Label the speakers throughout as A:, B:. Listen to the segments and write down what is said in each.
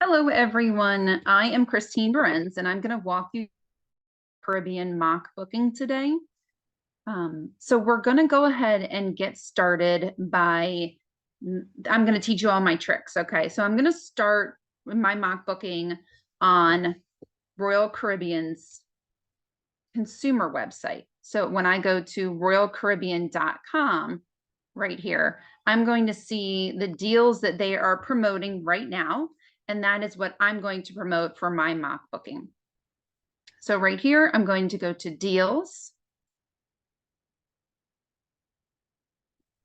A: Hello, everyone. I am Christine Berencz, and I'm going to walk you through Caribbean mock booking today. So we're going to go ahead and get started by, I'm going to teach you all my tricks. Okay, so I'm going to start with my mock booking on Royal Caribbean's consumer website. So when I go to royalcaribbean.com right here, I'm going to see the deals that they are promoting right now. And that is what I'm going to promote for my mock booking. So right here, I'm going to go to deals.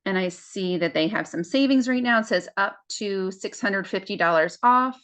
A: And I see that they have some savings right now. It says up to $650 off,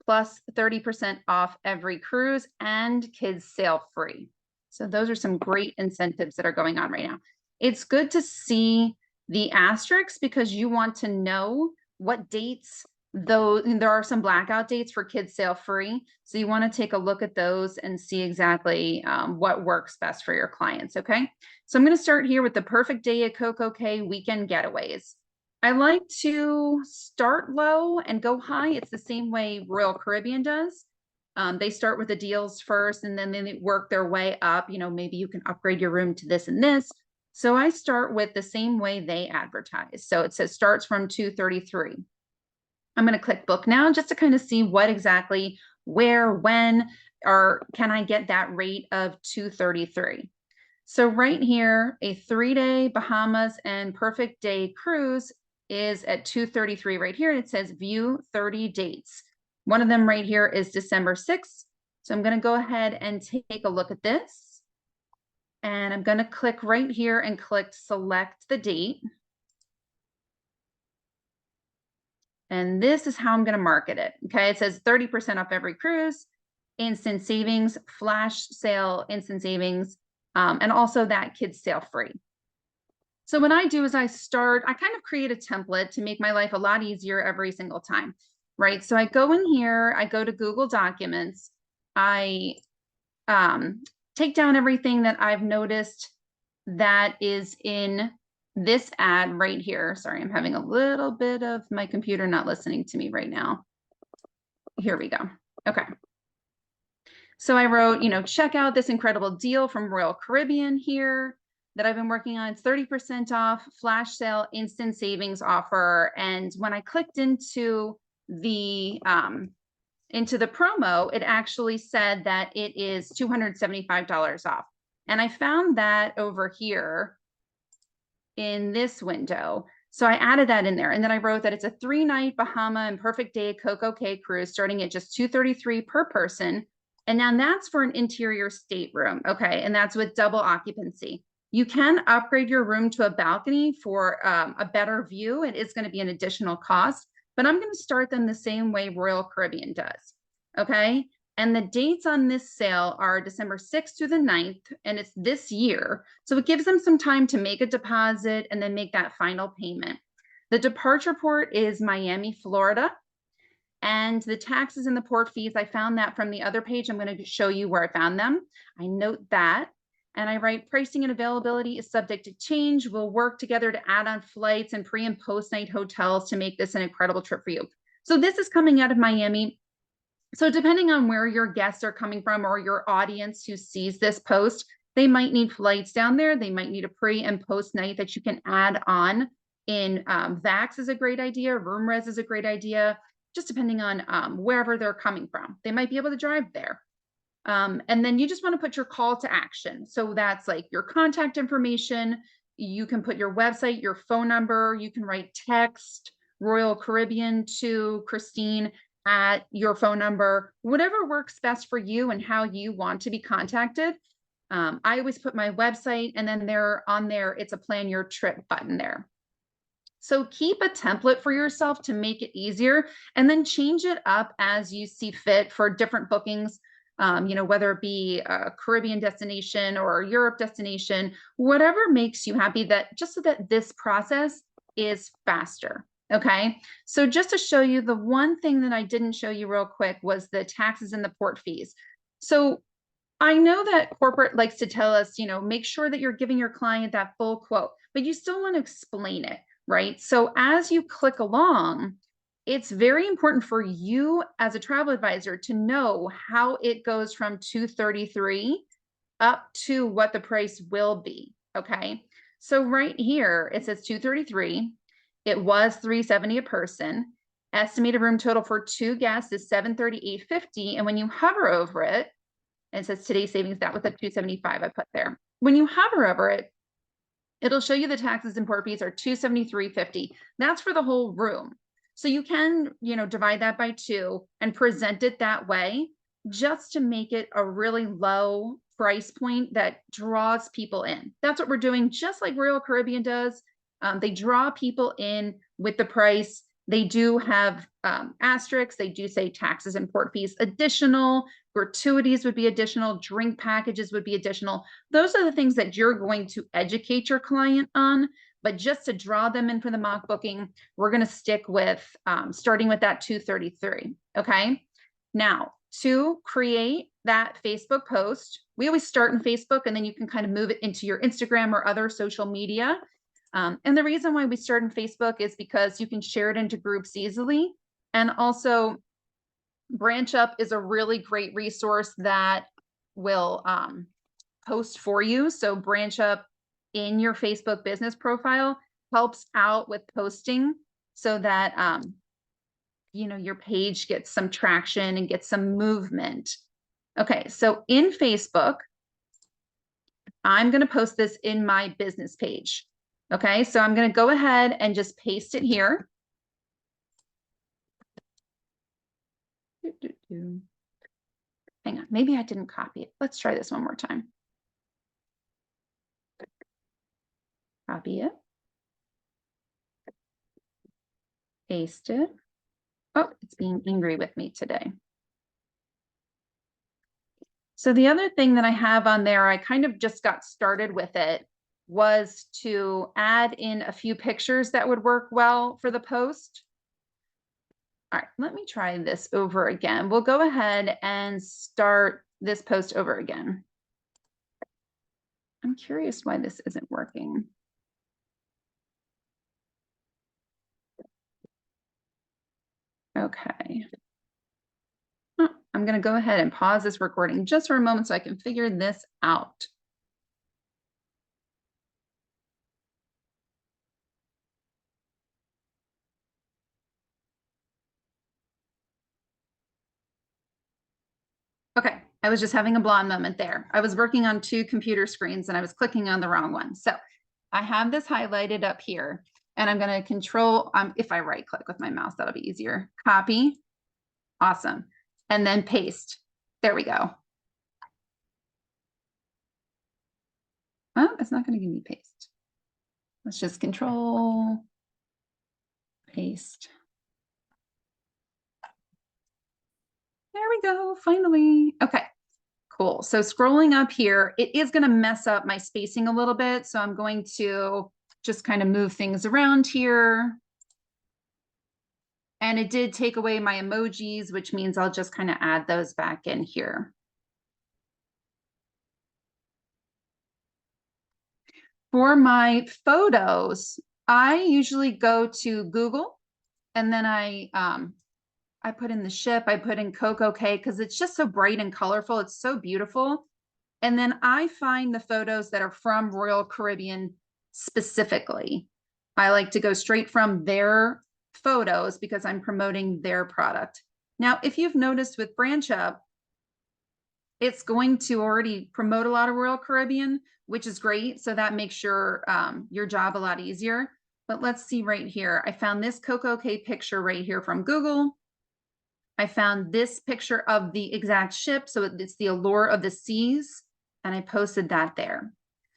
A: plus 30% off every cruise, and kids sail free. So those are some great incentives that are going on right now. It's good to see the asterisks because you want to know what dates, though there are some blackout dates for kids sail free. So you want to take a look at those and see exactly what works best for your clients. Okay. So I'm going to start here with the perfect day at Coco Cay weekend getaways. I like to start low and go high. It's the same way Royal Caribbean does. They start with the deals first and then they work their way up. You know, maybe you can upgrade your room to this and this. So I start with the same way they advertise. So it says starts from $233. I'm going to click book now just to kind of see what exactly, where, when, or can I get that rate of $233. So right here, a 3-day Bahamas and perfect day cruise is at $233 right here. And it says view 30 dates. One of them right here is December 6th. So I'm going to go ahead and take a look at this. And I'm going to click right here and click select the date. And this is how I'm going to market it. Okay. It says 30% off every cruise, instant savings, flash sale, instant savings, and also that kids sail free. So what I do is I kind of create a template to make my life a lot easier every single time, right? So I go in here, I go to Google Documents, I take down everything that I've noticed that is in this ad right here. Sorry, I'm having a little bit of my computer not listening to me right now. Here we go. Okay. So I wrote, check out this incredible deal from Royal Caribbean here that I've been working on. It's 30% off, flash sale, instant savings offer. And when I clicked into the promo, it actually said that it is $275 off. And I found that over here in this window. So I added that in there. And then I wrote that it's a 3-night Bahama and perfect day Coco Cay cruise starting at just $233 per person. And now that's for an interior stateroom. Okay. And that's with double occupancy. You can upgrade your room to a balcony for a better view. It is going to be an additional cost, but I'm going to start them the same way Royal Caribbean does. Okay. And the dates on this sale are December 6th through the 9th, and it's this year. So it gives them some time to make a deposit and then make that final payment. The departure port is Miami, Florida. And the taxes and the port fees, I found that from the other page. I'm going to show you where I found them. I note that. And I write pricing and availability is subject to change. We'll work together to add on flights and pre and post night hotels to make this an incredible trip for you. So this is coming out of Miami. So depending on where your guests are coming from or your audience who sees this post, they might need flights down there. They might need a pre and post night that you can add on in VAX is a great idea. Room res is a great idea, just depending on wherever they're coming from. They might be able to drive there. And then you just want to put your call to action. So that's like your contact information. You can put your website, your phone number. You can write text Royal Caribbean to Christine at your phone number, whatever works best for you and how you want to be contacted. I always put my website, and then on there, it's a plan your trip button there. So keep a template for yourself to make it easier, and then change it up as you see fit for different bookings. Whether it be a Caribbean destination or a Europe destination, whatever makes you happy, that just so that this process is faster. Okay, so just to show you, the one thing that I didn't show you real quick was the taxes and the port fees. So I know that corporate likes to tell us, make sure that you're giving your client that full quote, but you still want to explain it, right? So as you click along, it's very important for you as a travel advisor to know how it goes from 233 up to what the price will be. Okay. So right here, it says 233. It was 370 a person. Estimated room total for 2 guests is 738.50. And when you hover over it, and it says today's savings, that was at 275 I put there. When you hover over it, it'll show you the taxes and port fees are 273.50. That's for the whole room. So you can, divide that by 2 and present it that way just to make it a really low price point that draws people in. That's what we're doing, just like Royal Caribbean does. They draw people in with the price. They do have asterisks. They do say taxes and port fees additional, gratuities would be additional, drink packages would be additional. Those are the things that you're going to educate your client on. But just to draw them in for the mock booking, we're going to stick with starting with that 233. Okay. Now, to create that Facebook post, we always start in Facebook and then you can kind of move it into your Instagram or other social media. And the reason why we start in Facebook is because you can share it into groups easily. And also, Branch Up is a really great resource that will post for you. So Branch Up in your Facebook business profile helps out with posting so that your page gets some traction and gets some movement. Okay, so in Facebook, I'm going to post this in my business page. Okay, so I'm going to go ahead and just paste it here. Hang on, maybe I didn't copy it. Let's try this one more time. Copy it. Paste it. Oh, it's being angry with me today. So the other thing that I have on there, I kind of just got started with it, was to add in a few pictures that would work well for the post. All right, let me try this over again. We'll go ahead and start this post over again. I'm curious why this isn't working. Okay. I'm going to go ahead and pause this recording just for a moment so I can figure this out. Okay, I was just having a blonde moment there. I was working on 2 computer screens and I was clicking on the wrong one. So I have this highlighted up here and I'm going to control, if I right click with my mouse, that'll be easier. Copy. Awesome. And then paste. There we go. Well, it's not going to give me paste. Let's just control, paste. There we go, finally. Okay, cool. So scrolling up here, it is going to mess up my spacing a little bit. So I'm going to just kind of move things around here. And it did take away my emojis, which means I'll just kind of add those back in here. For my photos, I usually go to Google and then I put in the ship, I put in Coco Cay because it's just so bright and colorful. It's so beautiful. And then I find the photos that are from Royal Caribbean specifically. I like to go straight from their photos because I'm promoting their product. Now, if you've noticed with Branch Up, it's going to already promote a lot of Royal Caribbean, which is great. So that makes your job a lot easier. But let's see right here. I found this Coco Cay picture right here from Google. I found this picture of the exact ship. So it's the Allure of the Seas. And I posted that there.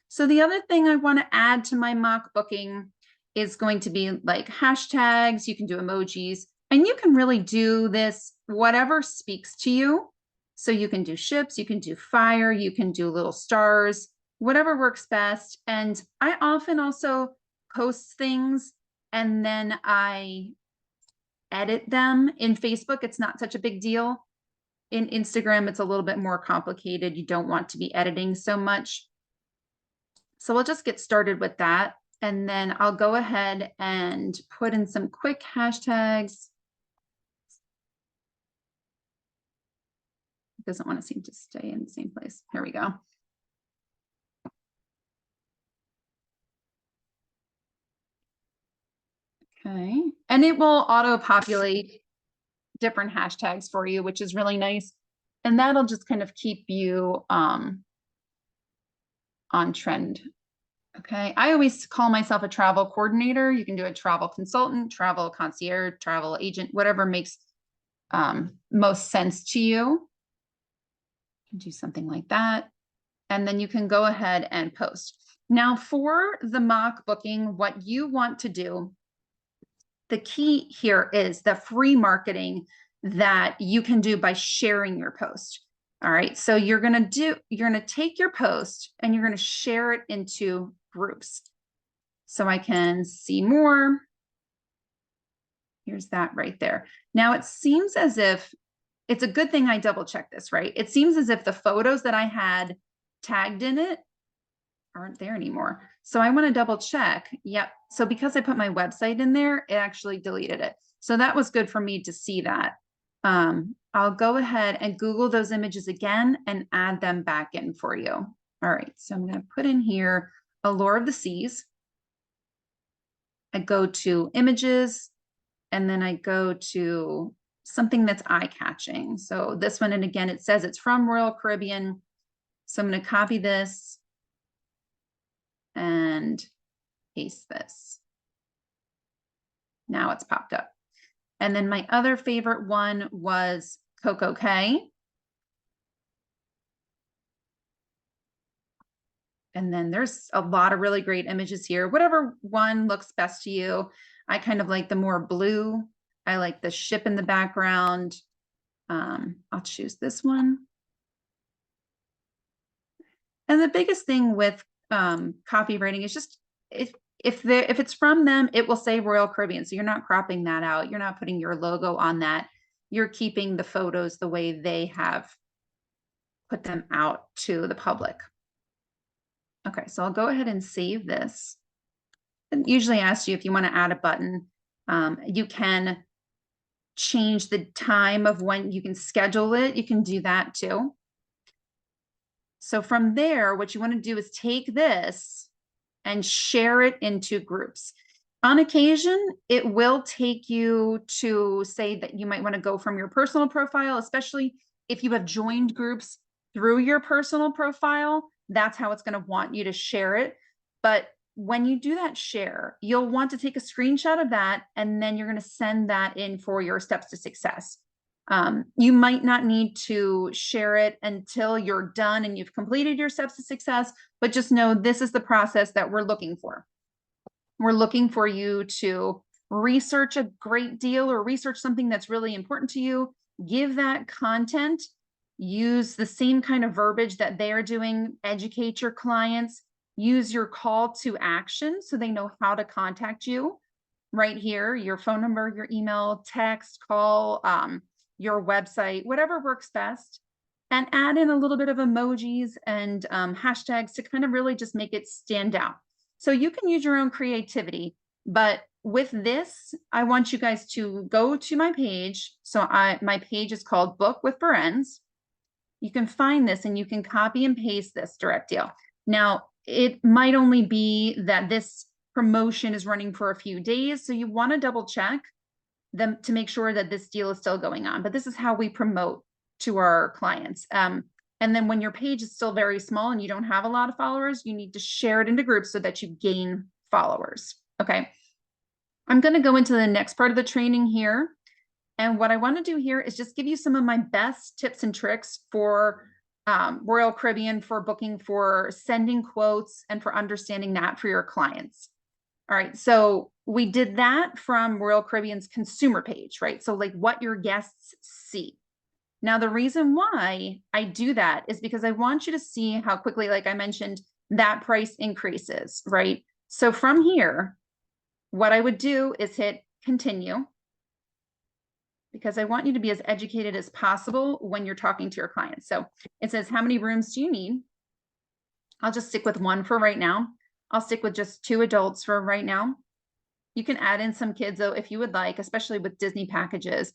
A: So the other thing I want to add to my mock booking is going to be like hashtags. You can do emojis. And you can really do this whatever speaks to you. So you can do ships, you can do fire, you can do little stars, whatever works best. And I often also post things and then I edit them. In Facebook, it's not such a big deal. In Instagram, it's a little bit more complicated. You don't want to be editing so much. So we'll just get started with that. And then I'll go ahead and put in some quick hashtags. It doesn't want to seem to stay in the same place. Here we go. Okay, and it will auto-populate different hashtags for you, which is really nice. And that'll just kind of keep you on trend. Okay, I always call myself a travel coordinator. You can do a travel consultant, travel concierge, travel agent, whatever makes most sense to you. Do something like that. And then you can go ahead and post. Now for the mock booking, what you want to do, the key here is the free marketing that you can do by sharing your post. All right, so you're gonna take your post and you're gonna share it into groups. So I can see more. Here's that right there. Now it seems as if, it's a good thing I double checked this, right? It seems as if the photos that I had tagged in it aren't there anymore. So I want to double check. Yep. So because I put my website in there, it actually deleted it. So that was good for me to see that. I'll go ahead and Google those images again and add them back in for you. All right. So I'm going to put in here Allure of the Seas. I go to images and then I go to something that's eye-catching. So this one, and again, it says it's from Royal Caribbean. So I'm going to copy this and paste this. Now it's popped up. And then my other favorite one was Coco K. And then there's a lot of really great images here. Whatever one looks best to you. I kind of like the more blue. I like the ship in the background. I'll choose this one. And the biggest thing with copywriting is just if it's from them, it will say Royal Caribbean. So you're not cropping that out. You're not putting your logo on that. You're keeping the photos the way they have put them out to the public. Okay, so I'll go ahead and save this. It usually asks you if you want to add a button. You can change the time of when you can schedule it. You can do that too. So from there, what you want to do is take this and share it into groups. On occasion, it will take you to say that you might want to go from your personal profile, especially if you have joined groups through your personal profile. That's how it's going to want you to share it. But when you do that share, you'll want to take a screenshot of that, and then you're going to send that in for your steps to success. You might not need to share it until you're done and you've completed your steps to success, but just know this is the process that we're looking for. We're looking for you to research a great deal or research something that's really important to you, give that content, use the same kind of verbiage that they are doing, educate your clients, use your call to action so they know how to contact you right here, your phone number, your email, text, call, your website, whatever works best, and add in a little bit of emojis and hashtags to kind of really just make it stand out. So you can use your own creativity, but with this, I want you guys to go to my page. So my page is called Book with Berencz. You can find this and you can copy and paste this direct deal. Now, it might only be that this promotion is running for a few days, so you want to double check them to make sure that this deal is still going on. But this is how we promote to our clients. And then when your page is still very small and you don't have a lot of followers, you need to share it into groups so that you gain followers. Okay. I'm going to go into the next part of the training here. And what I want to do here is just give you some of my best tips and tricks for Royal Caribbean, for booking, for sending quotes, and for understanding that for your clients. All right, so we did that from Royal Caribbean's consumer page, right? So like what your guests see. Now, the reason why I do that is because I want you to see how quickly, like I mentioned, that price increases, right? So from here, what I would do is hit continue, because I want you to be as educated as possible when you're talking to your clients. So it says, how many rooms do you need? I'll just stick with one for right now. I'll stick with just 2 adults for right now. You can add in some kids though, if you would like, especially with Disney packages.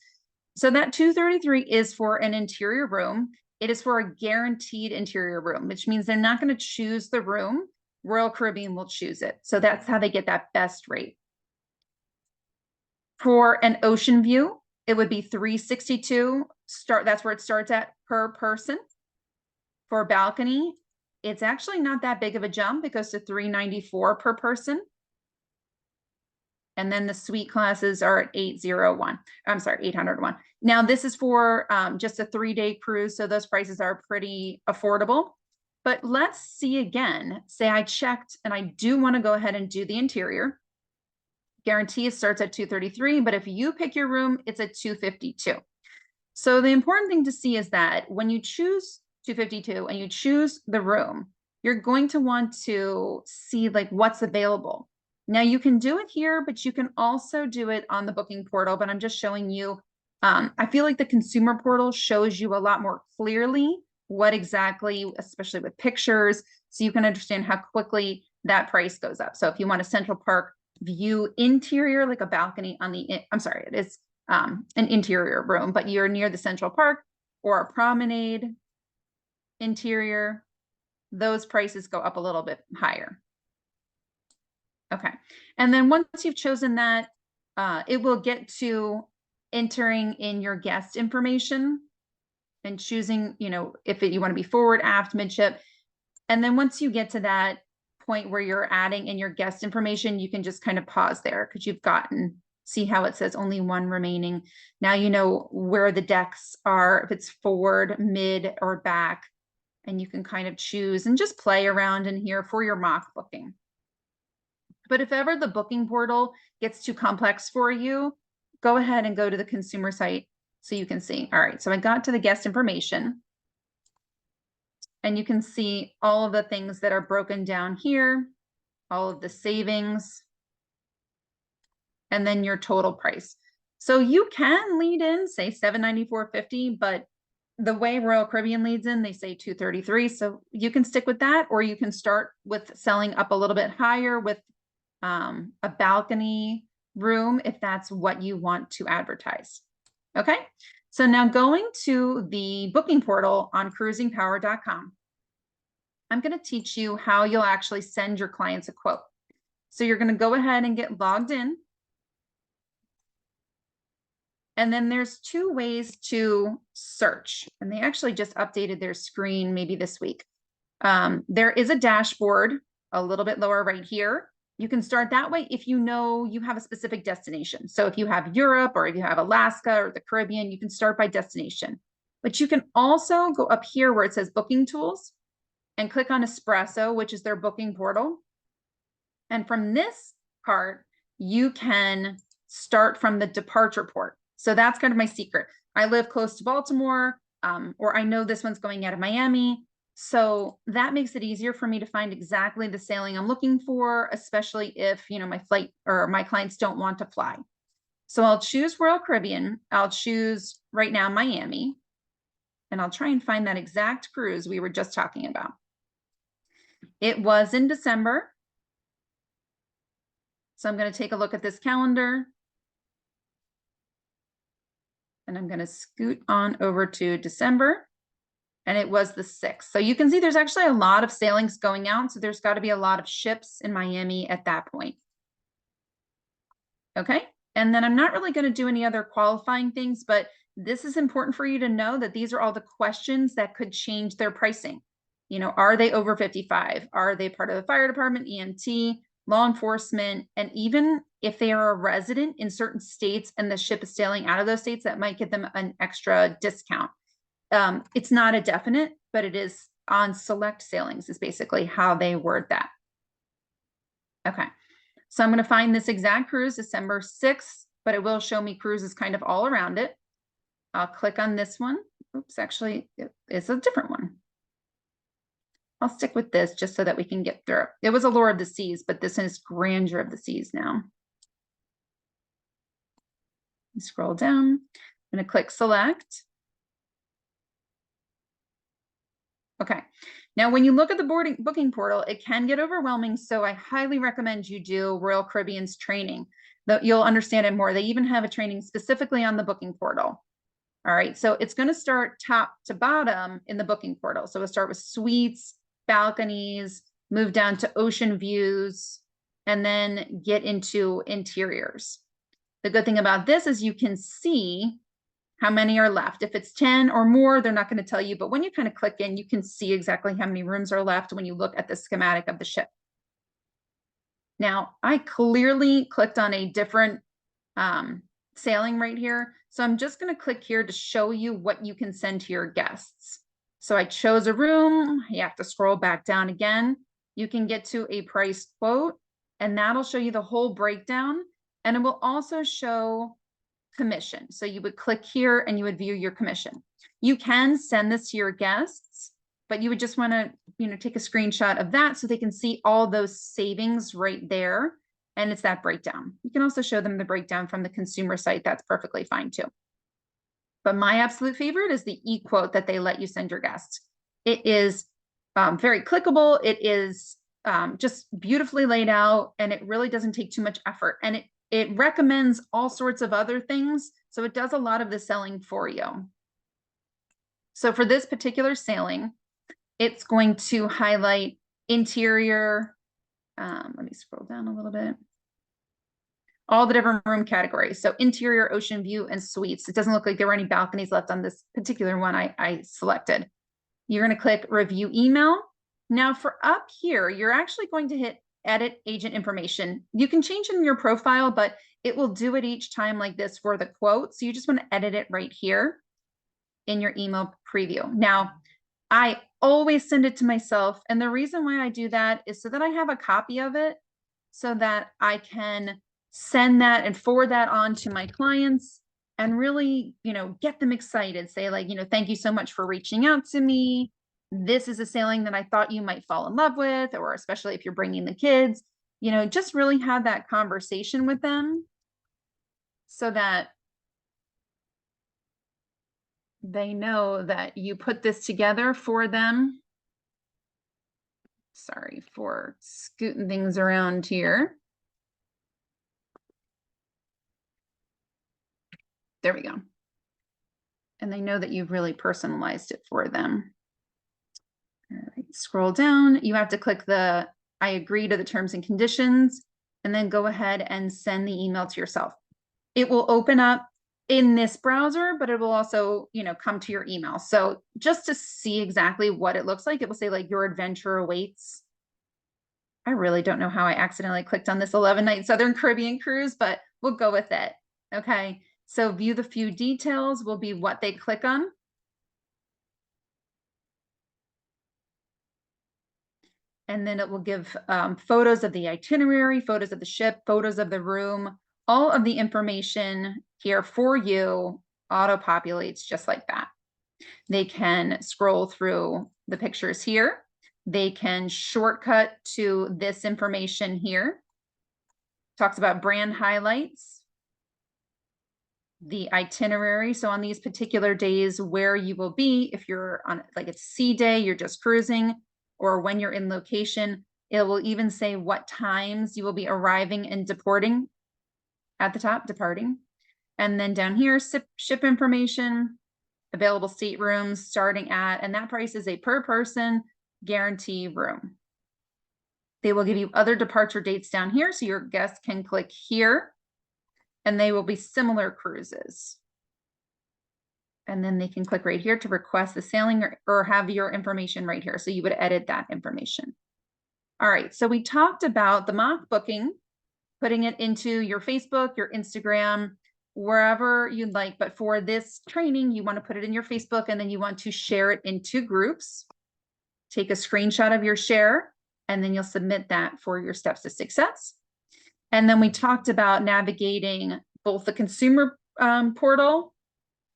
A: So that $233 is for an interior room. It is for a guaranteed interior room, which means they're not going to choose the room. Royal Caribbean will choose it. So that's how they get that best rate. For an ocean view, it would be $362. That's where it starts at per person. For a balcony, it's actually not that big of a jump. It goes to $394 per person. And then the suite classes are at 801. I'm sorry, 801. Now this is for just a 3-day cruise. So those prices are pretty affordable. But let's see again, say I checked and I do want to go ahead and do the interior. Guarantee starts at $233, but if you pick your room, it's at $252. So the important thing to see is that when you choose $252 and you choose the room, you're going to want to see like what's available. Now you can do it here, but you can also do it on the booking portal, but I'm just showing you. I feel like the consumer portal shows you a lot more clearly what exactly, especially with pictures, so you can understand how quickly that price goes up. So if you want a Central Park view interior, like a balcony on the, I'm sorry, it is an interior room, but you're near the Central Park or a promenade interior, those prices go up a little bit higher. Okay, and then once you've chosen that, it will get to entering in your guest information and choosing, you know, if you want to be forward, aft, midship. And then once you get to that point where you're adding in your guest information, you can just kind of pause there because you've see how it says only one remaining. Now you know where the decks are, if it's forward, mid, or back, and you can kind of choose and just play around in here for your mock booking. But if ever the booking portal gets too complex for you, go ahead and go to the consumer site so you can see. All right, so I got to the guest information. And you can see all of the things that are broken down here, all of the savings, and then your total price. So you can lead in, say $794.50, but the way Royal Caribbean leads in, they say $233. So you can stick with that, or you can start with selling up a little bit higher with a balcony room if that's what you want to advertise. Okay, so now going to the booking portal on cruisingpower.com, I'm going to teach you how you'll actually send your clients a quote. So you're going to go ahead and get logged in. And then there's 2 ways to search. And they actually just updated their screen maybe this week. There is a dashboard a little bit lower right here. You can start that way if you know you have a specific destination. So if you have Europe or if you have Alaska or the Caribbean, you can start by destination. But you can also go up here where it says booking tools and click on Espresso, which is their booking portal. And from this part, you can start from the departure port. So that's kind of my secret. I live close to Baltimore, or I know this one's going out of Miami. So that makes it easier for me to find exactly the sailing I'm looking for, especially if, you know, my flight or my clients don't want to fly. So I'll choose Royal Caribbean. I'll choose right now Miami, and I'll try and find that exact cruise we were just talking about. It was in December. So I'm going to take a look at this calendar. And I'm going to scoot on over to December. And it was the 6th. So you can see there's actually a lot of sailings going out. So there's got to be a lot of ships in Miami at that point. Okay. And then I'm not really going to do any other qualifying things, but this is important for you to know that these are all the questions that could change their pricing. You know, are they over 55? Are they part of the fire department, EMT, law enforcement? And even if they are a resident in certain states and the ship is sailing out of those states, that might get them an extra discount. It's not a definite, but it is on select sailings is basically how they word that. Okay, so I'm going to find this exact cruise, December 6th, but it will show me cruises kind of all around it. I'll click on this one. Oops, actually, it's a different one. I'll stick with this just so that we can get through it. It was Allure of the Seas, but this is Grandeur of the Seas now. Scroll down. I'm going to click select. Okay, now when you look at the booking portal, it can get overwhelming. So I highly recommend you do Royal Caribbean's training. You'll understand it more. They even have a training specifically on the booking portal. All right, so it's going to start top to bottom in the booking portal. So we'll start with suites, balconies, move down to ocean views, and then get into interiors. The good thing about this is you can see how many are left. If it's 10 or more, they're not going to tell you, but when you kind of click in, you can see exactly how many rooms are left when you look at the schematic of the ship. Now, I clearly clicked on a different sailing right here. So I'm just going to click here to show you what you can send to your guests. So I chose a room. You have to scroll back down again. You can get to a price quote, and that'll show you the whole breakdown. And it will also show commission. So you would click here and you would view your commission. You can send this to your guests, but you would just want to, take a screenshot of that so they can see all those savings right there. And it's that breakdown. You can also show them the breakdown from the consumer site. That's perfectly fine too. But my absolute favorite is the e-quote that they let you send your guests. It is very clickable. It is just beautifully laid out, and it really doesn't take too much effort. And it recommends all sorts of other things. So it does a lot of the selling for you. So for this particular sailing, it's going to highlight interior. Let me scroll down a little bit. All the different room categories. So interior, ocean view, and suites. It doesn't look like there were any balconies left on this particular one I selected. You're going to click review email. Now for up here, you're actually going to hit edit agent information. You can change it in your profile, but it will do it each time like this for the quote. So you just want to edit it right here in your email preview. Now, I always send it to myself. And the reason why I do that is so that I have a copy of it so that I can send that and forward that on to my clients and really, get them excited. Say like, thank you so much for reaching out to me. This is a sailing that I thought you might fall in love with, or especially if you're bringing the kids, just really have that conversation with them so that they know that you put this together for them. Sorry for scooting things around here. There we go. And they know that you've really personalized it for them. All right, scroll down. You have to click the I agree to the terms and conditions, and then go ahead and send the email to yourself. It will open up in this browser, but it will also, come to your email. So just to see exactly what it looks like, it will say like your adventure awaits. I really don't know how I accidentally clicked on this 11-night Southern Caribbean cruise, but we'll go with it. Okay. So view the few details will be what they click on. And then it will give photos of the itinerary, photos of the ship, photos of the room, all of the information here for you auto-populates just like that. They can scroll through the pictures here. They can shortcut to this information here. Talks about brand highlights, the itinerary. So on these particular days where you will be, if you're on like it's sea day, you're just cruising, or when you're in location, it will even say what times you will be arriving and departing at the top, departing. And then down here, ship information, available staterooms starting at, and that price is a per person guarantee room. They will give you other departure dates down here. So your guests can click here and they will be similar cruises. And then they can click right here to request the sailing or have your information right here. So you would edit that information. All right, so we talked about the mock booking, putting it into your Facebook, your Instagram, wherever you'd like. But for this training, you want to put it in your Facebook and then you want to share it into groups. Take a screenshot of your share, and then you'll submit that for your steps to success. And then we talked about navigating both the consumer portal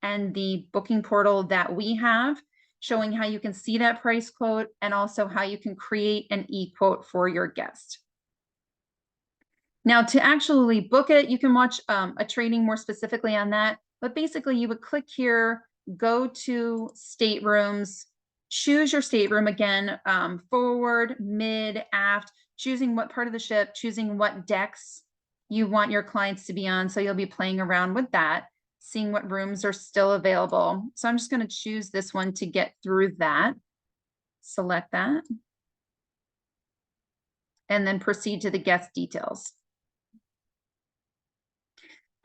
A: and the booking portal that we have, showing how you can see that price quote and also how you can create an e-quote for your guest. Now to actually book it, you can watch a training more specifically on that, but basically you would click here, go to staterooms, choose your stateroom again, forward, mid, aft, choosing what part of the ship, choosing what decks you want your clients to be on. So you'll be playing around with that. seeing what rooms are still available. So I'm just going to choose this one to get through that. Select that. And then proceed to the guest details.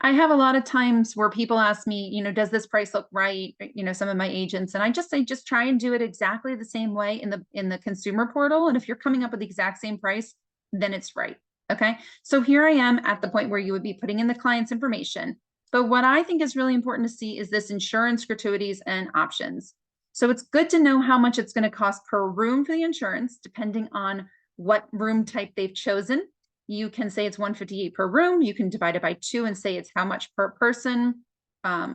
A: I have a lot of times where people ask me, does this price look right? Some of my agents, and I just say, just try and do it exactly the same way in the consumer portal. And if you're coming up with the exact same price, then it's right. Okay. So here I am at the point where you would be putting in the client's information. But what I think is really important to see is this insurance, gratuities, and options. So it's good to know how much it's going to cost per room for the insurance, depending on what room type they've chosen. You can say it's $158 per room. You can divide it by 2 and say it's how much per person,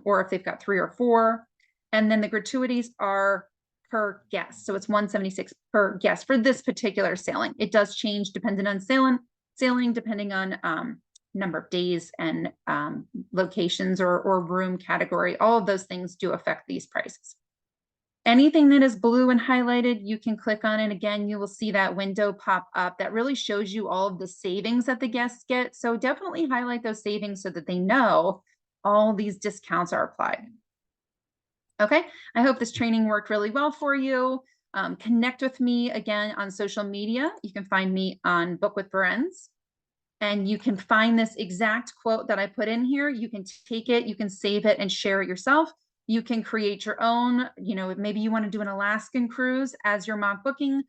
A: or if they've got 3 or 4. And then the gratuities are per guest. So it's $176 per guest for this particular sailing. It does change depending on sailing, depending on number of days and locations or room category. All of those things do affect these prices. Anything that is blue and highlighted, you can click on it. Again, you will see that window pop up that really shows you all of the savings that the guests get. So definitely highlight those savings so that they know all these discounts are applied. Okay, I hope this training worked really well for you. Connect with me again on social media. You can find me on Book with Berencz. And you can find this exact quote that I put in here. You can take it, you can save it and share it yourself. You can create your own, maybe you want to do an Alaskan cruise as your mock booking.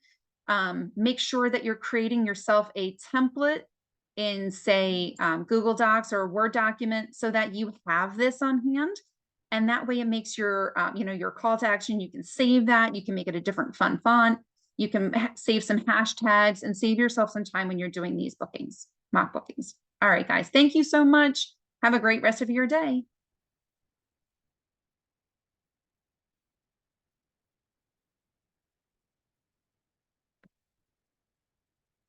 A: Make sure that you're creating yourself a template in, say, Google Docs or a Word document so that you have this on hand. And that way it makes your, your call to action. You can save that. You can make it a different fun font. You can save some hashtags and save yourself some time when you're doing these bookings, mock bookings. All right, guys, thank you so much. Have a great rest of your day.